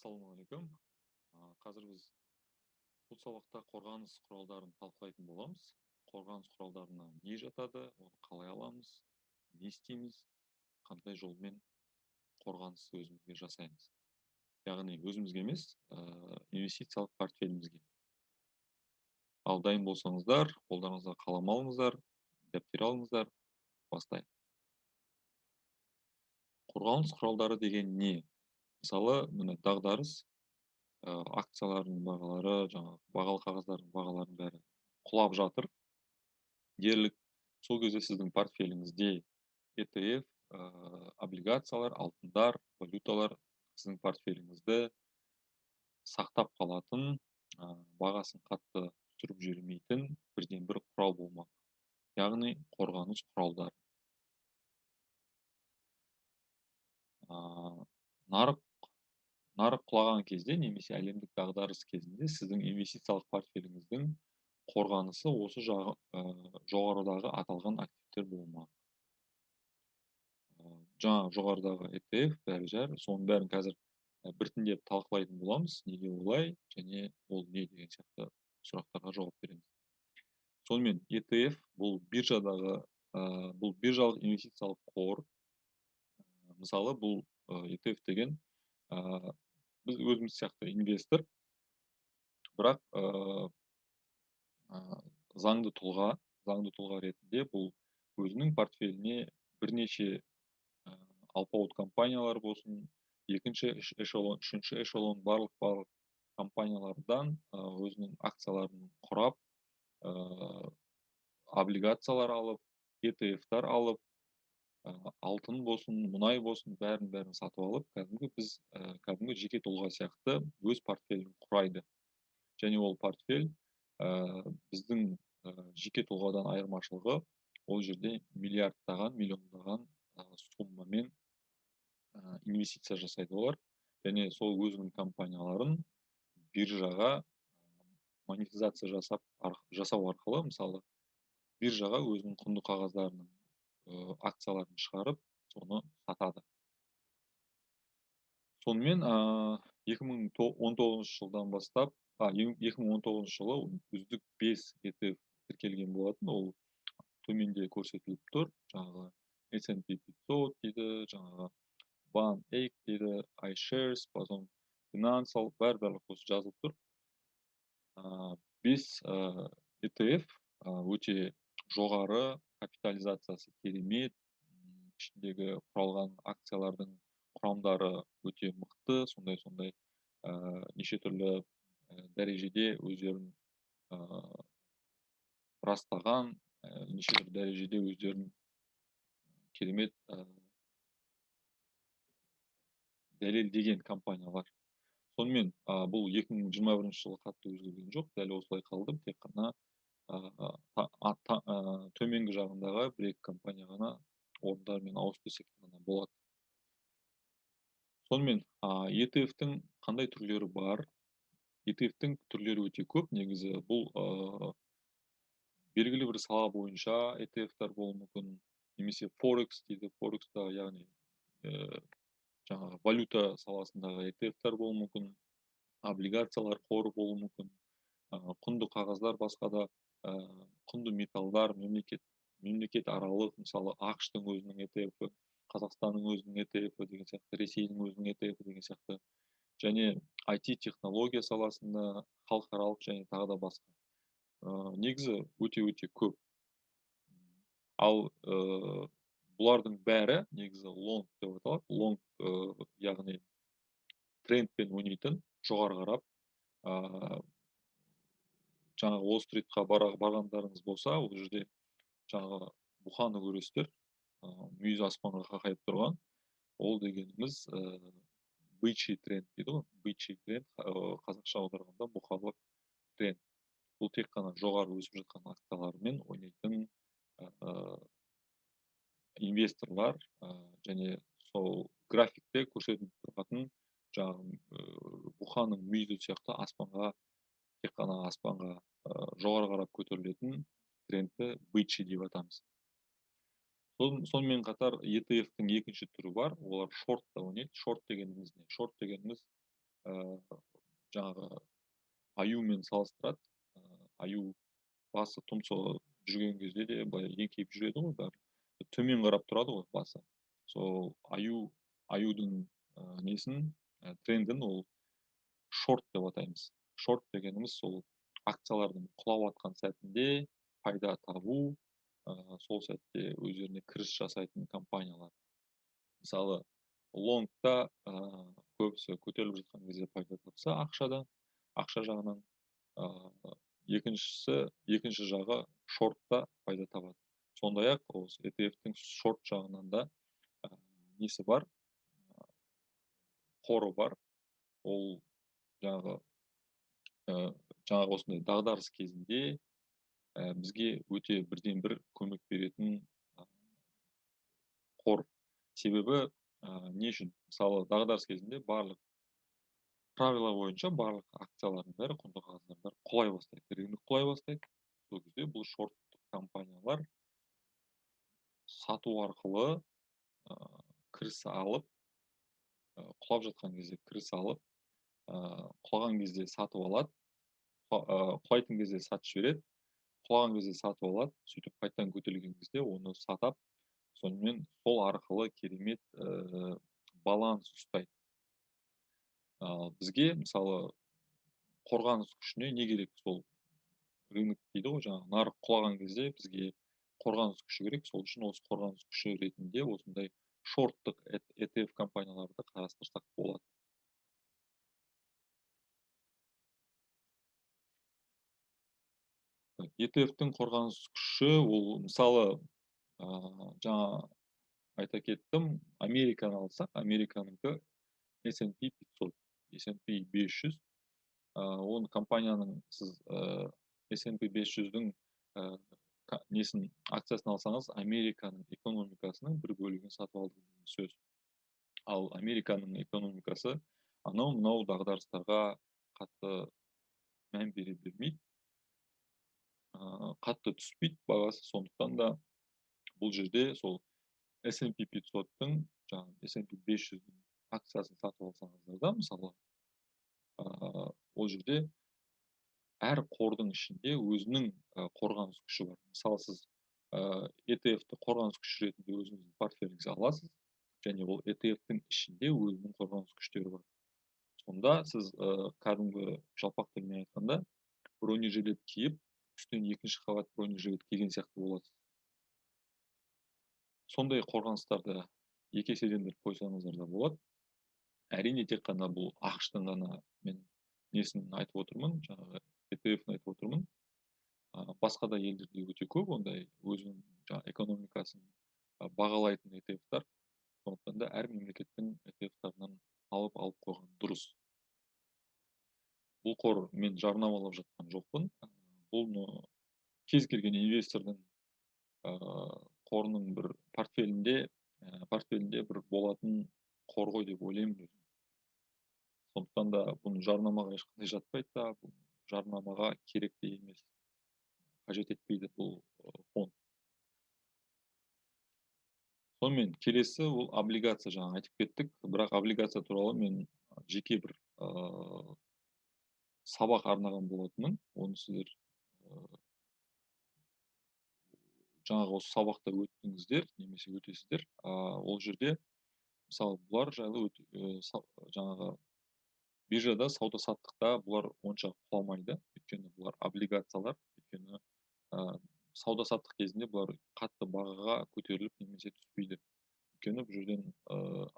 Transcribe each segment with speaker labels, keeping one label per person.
Speaker 1: Ассалаумағалейкум. Қазір біз бұл сабақта қорғаныс құралдарын талқылайтын боламыз. Қорғаныс құралдарына не жатады, оны қалай аламыз, не істейміз, қандай жолмен қорғаныс өзімізге жасаймыз. Яғни өзімізге емес, инвестициялық портфелімізге. Ал дайын болсаңыздар, қолдарыңызға қалам алыңыздар, дәптер алыңыздар, бастайық. Қорғаныс құралдары деген не? Мысалы, міне дағдарыс, акциялардың бағалары, бағалы қағаздардың бағаларының бәрі құлап жатыр. Дерлік сол кезде сіздің портфеліңізде ETF, облигациялар, алтындар, валюталар сіздің портфеліңізді сақтап қалатын, бағасын қатты түсіріп жібермейтін бірден бір құрал болмақ. Яғни қорғаныс құралдары. Нарық құлаған кезде немесе әлемдік дағдарыс кезінде сіздің инвестициялық портфеліңіздің қорғанысы осы жоғарыдағы аталған активтер болмақ. Жаңа жоғарыдағы ETF, бәрі соның бәрін қазір біртіндеп талқылайтын боламыз, неге олай және ол не деген сияқты сұрақтарға жауап береміз. Сонымен ETF бұл биржалық инвестициялық қор. Мысалы, бұл ETF деген біз өзіміз сияқты инвестор, бірақ заңды тұлға ретінде бұл өзінің портфеліне бірнеше алпауыт компаниялар болсын, екінші эшелон, үшінші эшелон барлық компаниялардан өзінің акцияларын құрап, облигациялар алып, ETF-тар алып, алтын болсын, мұнай болсын, бәрін сатып алып, кәдімгі жеке тұлға сияқты өз портфелін құрайды. Және ол портфель біздің жеке тұлғадан айырмашылығы ол жерде миллиардтаған, миллиондаған суммамен инвестиция жасайды олар. Және сол өзінің компанияларын биржаға монетизация жасау арқылы, мысалы, биржаға өзінің құнды қағаздарының акцияларын шығарып, соны сатады. Сонымен 2019 жылдан бастап, 2019 жылы үздік 5 ETF тіркелген болатын, ол төменде көрсетіліп тұр. Жаңағы S&P 500 дейді, жаңағы BAN8 дейді, iShares, потом Financial, барлық осы жазылып тұр. 5 ETF өте жоғары, капитализациясы керемет, ішіндегі құралған акциялардың құрамдары өте мықты, сондай неше түрлі дәрежеде өздерін растаған, неше түрлі дәрежеде өздерін керемет дәлелдеген компаниялар. Сонымен бұл 2021 жылы қатты өзгерген жоқ, дәл осылай қалды, тек қана төменгі жағындағы бір-екі компания ғана орындармен ауысып десек ғана болады. Сонымен ETF-тің қандай түрлері бар? ETF-тің түрлері өте көп. Негізі бұл белгілі бір сала бойынша ETF-тар болуы мүмкін, немесе Forex дейді. Forex-та, яғни жаңағы валюта саласындағы ETF-тар болуы мүмкін, облигациялар қоры болуы мүмкін, құнды қағаздар, басқа да құнды металдар, мемлекет аралық, мысалы, ақш-тың өзінің ETF-і, Қазақстанның өзінің ETF-і деген сияқты, Ресейдің өзінің ETF-і деген сияқты, және IT технология саласында, халықаралық және тағы да басқа. Негізі өте көп. Ал бұлардың бәрі негізі лонг деп аталады. Лонг, яғни трендпен ойнайтын, жоғары қарап, жаңағы Уолл-стритқа барғандарыңыз болса, ол жерде жаңағы бұқаны көресіздер, мүйіз аспанға қақайып тұрған. Ол дегеніміз бычий тренд дейді ғой. Бычий тренд, қазақша аударғанда бұқалық тренд. Бұл тек қана жоғары өсіп жатқан акциялармен ойнайтын инвесторлар, және сол графикте көрсетіліп тұратын жаңағы бұқаның мүйізі сияқты тек қана аспанға жоғары қарап көтерілетін трендті бычий деп атамыз. Сонымен қатар ETF-тің екінші түрі бар, олар шортта ойнайды. Шорт дегеніміз не? Шорт дегеніміз жаңағы аюмен салыстырады. Аю басы тұмсығы жүрген кезде де былай еңкейіп жүреді ғой бәрі. Төмен қарап тұрады ғой басы. Сол аюдың несін трендін ол шорт деп атаймыз. Шорт дегеніміз сол акциялардың құлап атқан сәтінде пайда табу, сол сәтте өздеріне кіріс жасайтын компаниялар. Мысалы, лонгта көбісі көтеріліп жатқан кезде пайда тапса ақша жағынан, екінші жағы шортта пайда табады. Сондай-ақ осы ETF-тің шорт жағынан да несі бар, қоры бар. Ол жаңағы осындай дағдарыс кезінде бізге өте бірден бір көмек беретін қор. Себебі не үшін? Мысалы, дағдарыс кезінде барлық правила бойынша барлық акциялардың бәрі, құнды қағаздардың бәрі құлай бастайды. Рынок құлай бастайды. Сол кезде бұл шорттық компаниялар сату арқылы кіріс алып, құлап жатқан кезде кіріс алып, құлаған кезде сатып алады, құлайтын кезде сатып жібереді, құлаған кезде сатып алады, сөйтіп қайтадан көтерілген кезде оны сатап, сонымен сол арқылы керемет баланс ұстайды. Бізге мысалы қорғаныс күшіне не керек? Сол рынок дейді ғой, жаңағы нарық құлаған кезде бізге қорғаныс күші керек. Сол үшін осы қорғаныс күші ретінде осындай шорттық ETF компанияларды қарастырсақ болады. ETF-тің қорғаныс күші ол мысалы жаңа айта кеттім, Американы алсақ, Американыкі S&P 500, S&P 500. Оны компанияның сіз S&P 500-дің несін акциясын алсаңыз, Американың экономикасының бір бөлігін сатып алды деген сөз. Ал Американың экономикасы анау-мынау дағдарыстарға қатты мән бере бермейді, қатты түспейді бағасы. Сондықтан да бұл жерде сол S&P 500-тың, жаңағы S&P 500-дің акциясын сатып алсаңыздар да, мысалы, ол жерде әр қордың ішінде өзінің қорғаныс күші бар. Мысалы, сіз ETF-ті қорғаныс күші ретінде өзіңіздің портфеліңізге аласыз, және ол ETF-тің ішінде өзінің қорғаныс күштері бар. Сонда сіз кәдімгі жалпақ тілмен айтқанда бронежилет киіп, үстінен екінші қабат бронежилет киген сияқты боласыз. Сондай қорғаныстарды екі еседен қойсаңыздар да болады. Әрине, тек қана бұл ақш-тың ғана мен несін айтып отырмын, жаңағы ETF-ін айтып отырмын. Басқа да елдерде өте көп ондай өзінің экономикасын бағалайтын ETF-тар. Сондықтан да әр мемлекеттің ETF-тарынан алып қойған дұрыс. Бұл қор мен жарнамалап жатқан жоқпын. Бұл кез келген инвестордың қорының бір портфелінде бір болатын қор ғой деп ойлаймын. Сондықтан да бұны жарнамаға ешқандай жатпайды да, бұл жарнамаға керек те емес, қажет етпейді бұл фонд. Сонымен келесі ол облигация, жаңа айтып кеттік, бірақ облигация туралы мен жеке бір сабақ арнаған болатынмын. Оны сіздер жаңағы осы сабақта өттіңіздер, немесе өтесіздер. Ол жерде мысалы бұлар жайлы жаңағы биржада сауда-саттықта бұлар онша құламайды, өйткені бұлар облигациялар, өйткені сауда-саттық кезінде бұлар қатты бағаға көтеріліп немесе түспейді. Өйткені бұл жерден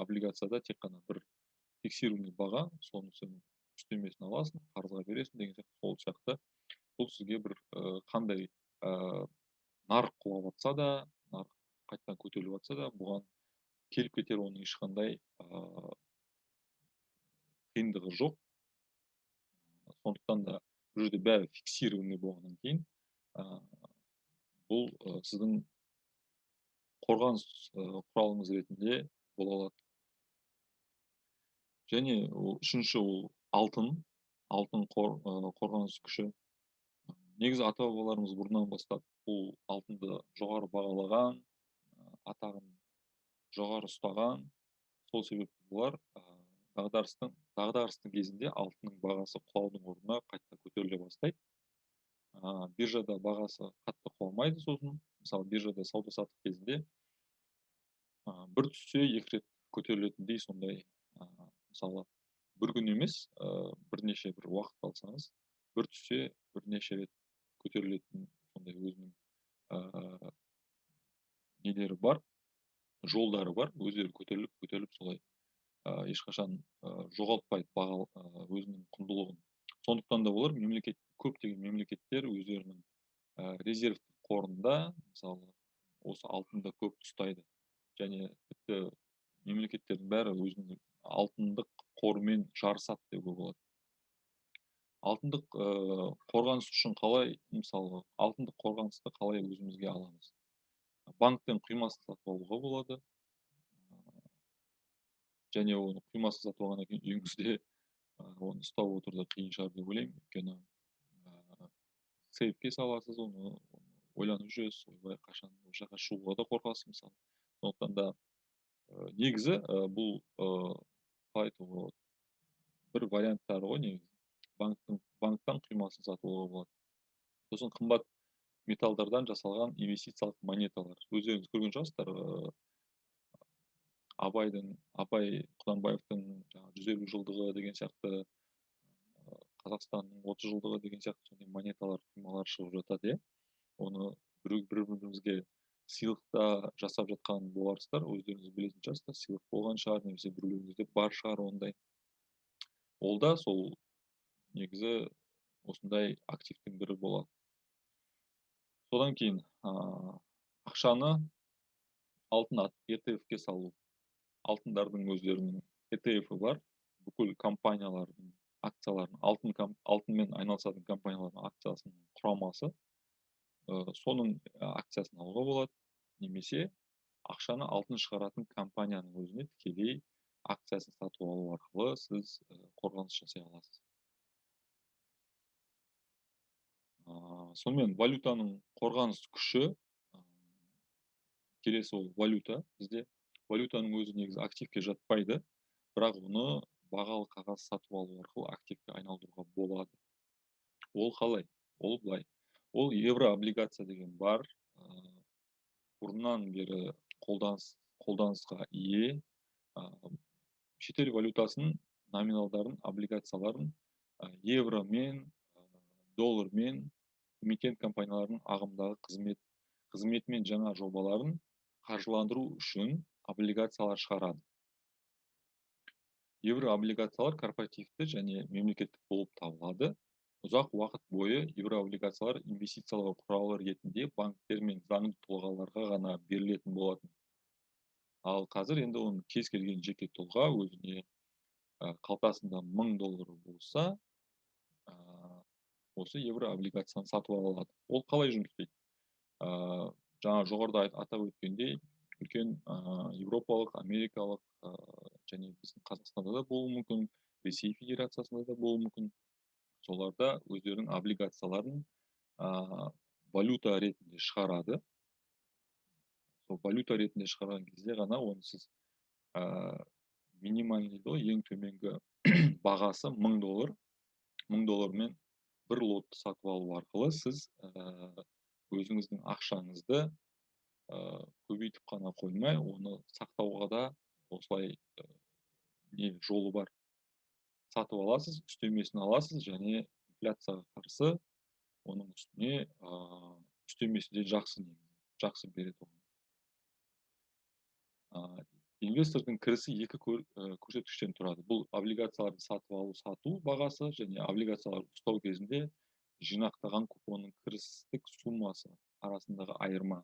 Speaker 1: облигацияда тек қана бір фиксированный баға, соны сен үстемесін аласың, қарызға бересің деген сияқты. Сол сияқты бұл сізге бір қандай нарық құлап жатса да, нарық қайтадан көтеріліп жатса да, бұған келіп кетер оның ешқандай қиындығы жоқ. Сондықтан да бұл жерде бәрі фиксированный болғаннан кейін бұл сіздің қорғаныс құралыңыз ретінде бола алады. Және үшінші ол алтын қорғаныс күші. Негізі ата-бабаларымыз бұрыннан бастап бұл алтынды жоғары бағалаған, атағын жоғары ұстаған. Сол себепті бұлар дағдарыстың кезінде алтынның бағасы құлаудың орнына қайта көтеріле бастайды. Биржада бағасы қатты құламайды, сосын мысалы биржада сауда-саттық кезінде бір түссе екі рет көтерілетіндей сондай мысалы бір күн емес, бірнеше бір уақыт алсаңыз, бір түссе бірнеше рет көтерілетін сондай өзінің нелері бар, жолдары бар, өздері көтеріліп солай ешқашан жоғалтпайды өзінің құндылығын. Сондықтан да олар көптеген мемлекеттер өздерінің резерв қорында мысалы осы алтынды көп ұстайды. Және тіпті мемлекеттердің бәрі өзінің алтындық қорымен жарысады деуге болады. Алтындық қорғаныс үшін мысалы алтындық қорғанысты қалай өзімізге аламыз? Банктен құймасын сатып алуға болады. Және оны құймасын сатып алғаннан кейін үйіңізде оны ұстап отыру қиын шығар деп ойлаймын. Өйткені сейфке саласыз, оны ойланып жүресіз, ойбай қашан ол жаққа шығуға да қорқасыз мысалы. Сондықтан да негізі бұл қалай айтуға болады, бір варианттары ғой негізі. Банктан құймасын сатып алуға болады. Сосын қымбат металдардан жасалған инвестициялық монеталар. Өздеріңіз көрген шығарсыздар, Абай Құнанбаевтың 150 жылдығы деген сияқты, Қазақстанның 30 жылдығы деген сияқты сондай монеталар, құймалар шығып жатады, иә. Оны бір-бірімізге сыйлықта жасап жатқан боларсыздар, өздеріңіз білетін шығарсыздар, сыйлық болған шығар, немесе біреулеріңізде бар шығар ондай. Ол да сол негізі осындай активтің бірі болады. Содан кейін ақшаны алтын ETF-ке салу. Алтындардың өздерінің ETF-і бар. Бүкіл компаниялардың акцияларын, алтынмен айналысатын компаниялардың акциясының құрамасы. Соның акциясын алуға болады. Немесе ақшаны алтын шығаратын компанияның өзіне тікелей акциясын сатып алу арқылы сіз қорғаныс жасай аласыз. Сонымен валютаның қорғаныс күші, келесі ол валюта. Бізде валютаның өзі негізі активке жатпайды, бірақ оны бағалы қағаз сатып алу арқылы активке айналдыруға болады. Ол қалай? Ол былай. Ол еврооблигация деген бар. Бұрыннан бері қолданысқа ие. Шетел валютасының номиналдарын, облигацияларын евромен, доллармен эмитент компанияларының ағымдағы қызметі мен жаңа жобаларын қаржыландыру үшін облигациялар шығарады. Еврооблигациялар корпоративті және мемлекеттік болып табылады. Ұзақ уақыт бойы еврооблигациялар инвестициялау құралы ретінде банктер мен заңды тұлғаларға ғана берілетін болатын. Ал қазір енді оны кез келген жеке тұлға өзіне қалтасында $1000 болса, осы еврооблигацияны сатып ала алады. Ол қалай жұмыс істейді? Жаңа жоғарыда атап өткендей, үлкен европалық, америкалық және біздің Қазақстанда да болуы мүмкін, Ресей Федерациясында да болуы мүмкін. Соларда өздерінің облигацияларын валюта ретінде шығарады. Сол валюта ретінде шығарған кезде ғана оны сіз минимальный, ең төменгі бағасы $1000. $1000-мен бір лотты сатып алу арқылы сіз өзіңіздің ақшаңызды көбейтіп қана қоймай, оны сақтауға да осылай жолы бар. Сатып аласыз, үстемесін аласыз, және инфляцияға қарсы оның үстіне үстемесі де жақсы береді. Инвестордың кірісі екі көрсеткіштен тұрады. Бұл облигацияларды сатып алу, сату бағасы және облигацияларды ұстау кезінде жинақтаған купонның кірістік суммасы арасындағы айырма.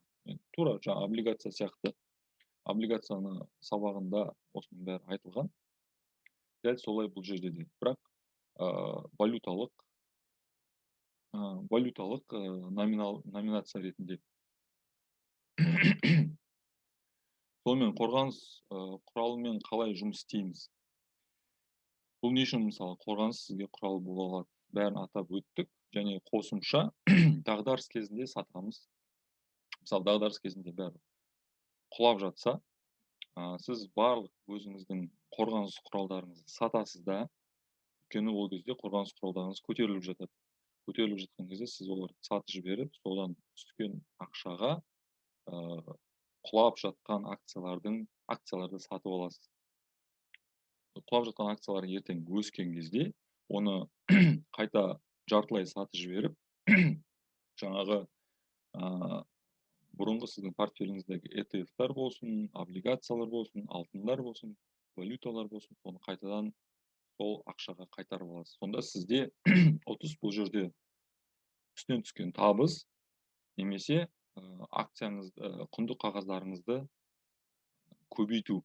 Speaker 1: Тура жаңа облигация сияқты. Облигацияны сабағында осының бәрі айтылған. Дәл солай бұл жерде де. Бірақ валюталық номинация ретінде. Сонымен қорғаныс құралымен қалай жұмыс істейміз? Бұл не үшін мысалы қорғаныс сізге құрал бола алады? Бәрін атап өттік, және қосымша дағдарыс кезінде сатамыз. Мысалы дағдарыс кезінде бәрі құлап жатса, сіз барлық өзіңіздің қорғаныс құралдарыңызды сатасыз да, өйткені ол кезде қорғаныс құралдарыңыз көтеріліп жатады. Көтеріліп жатқан кезде сіз оларды сатып жіберіп, содан түскен ақшаға құлап жатқан акцияларды сатып аласыз. Құлап жатқан акциялар ертең өскен кезде, оны қайта жартылай сатып жіберіп, жаңағы бұрынғы сіздің портфеліңіздегі ETF-тар болсын, облигациялар болсын, алтындар болсын, валюталар болсын, соны қайтадан сол ақшаға қайтарып аласыз. Сонда сізде ұтыс бұл жерде үстінен түскен табыс немесе акцияңызды, құнды қағаздарыңызды көбейту.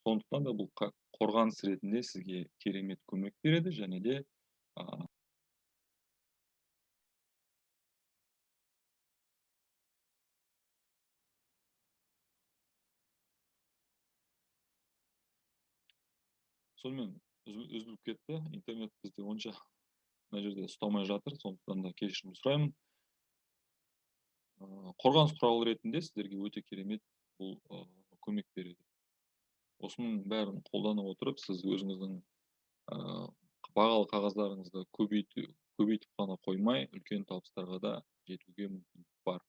Speaker 1: Сондықтан да бұл қорғаныс ретінде сізге керемет көмек береді, және де сонымен үзіліп кетті. Интернет бізде онша мына жерде ұстамай жатыр, сондықтан да кешірім сұраймын. Қорғаныс құралы ретінде сіздерге өте керемет бұл көмек береді. Осының бәрін қолданып отырып, сіз өзіңіздің бағалы қағаздарыңызды көбейтіп қана қоймай, үлкен табыстарға да жетуге мүмкіндік бар.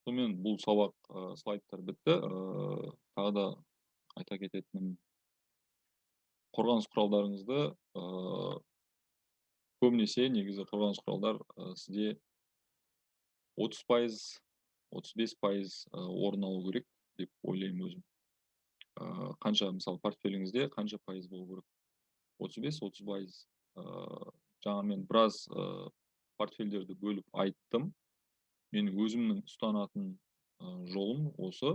Speaker 1: Сонымен бұл сабақ слайдтар бітті. Тағы да айта кететінім, қорғаныс құралдарыңызды көбінесе негізі қорғаныс құралдар сізде 30%, 35% орын алу керек деп ойлаймын өзім. Қанша, мысалы, портфеліңізде қанша пайыз болу керек? 35-30%. Жаңа мен біраз портфельдерді бөліп айттым. Менің өзімнің ұстанатын жолым осы.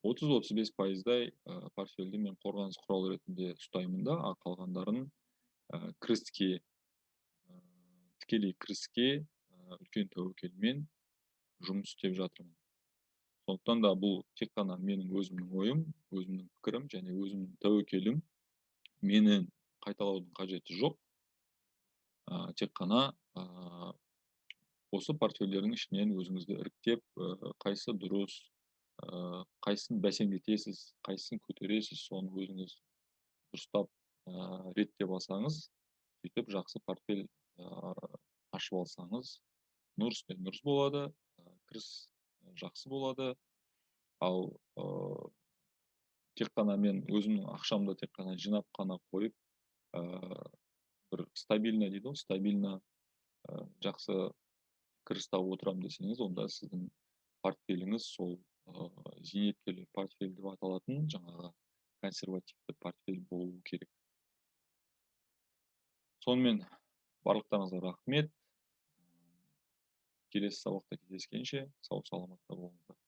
Speaker 1: 30-35%-дай портфельді мен қорғаныс құралы ретінде ұстаймын да, қалғандарын тікелей кіріске, үлкен тәуекелмен жұмыс істеп жатырмын. Сондықтан да бұл тек қана менің өзімнің ойым, өзімнің пікірім және өзімнің тәуекелім. Мені қайталаудың қажеті жоқ. Тек қана осы портфельдердің ішінен өзіңізді іріктеп, қайсы дұрыс, қайсысын бәсеңдетесіз, қайсысын көтересіз, соны өзіңіз дұрыстап реттеп алсаңыз, сөйтіп жақсы портфель ашып алсаңыз, нұр үстіне нұр болады, кіріс жақсы болады. Ал тек қана мен өзімнің ақшамды тек қана жинап қана қойып, бір стабильно дейді ғой, стабильно жақсы кіріс тауып отырамын десеңіз, онда сіздің портфеліңіз сол зейнеткерлік портфель деп аталатын жаңағы консервативті портфель болу керек. Сонымен барлықтарыңызға рахмет. Келесі сабақта кездескенше сау саламатта болыңыздар.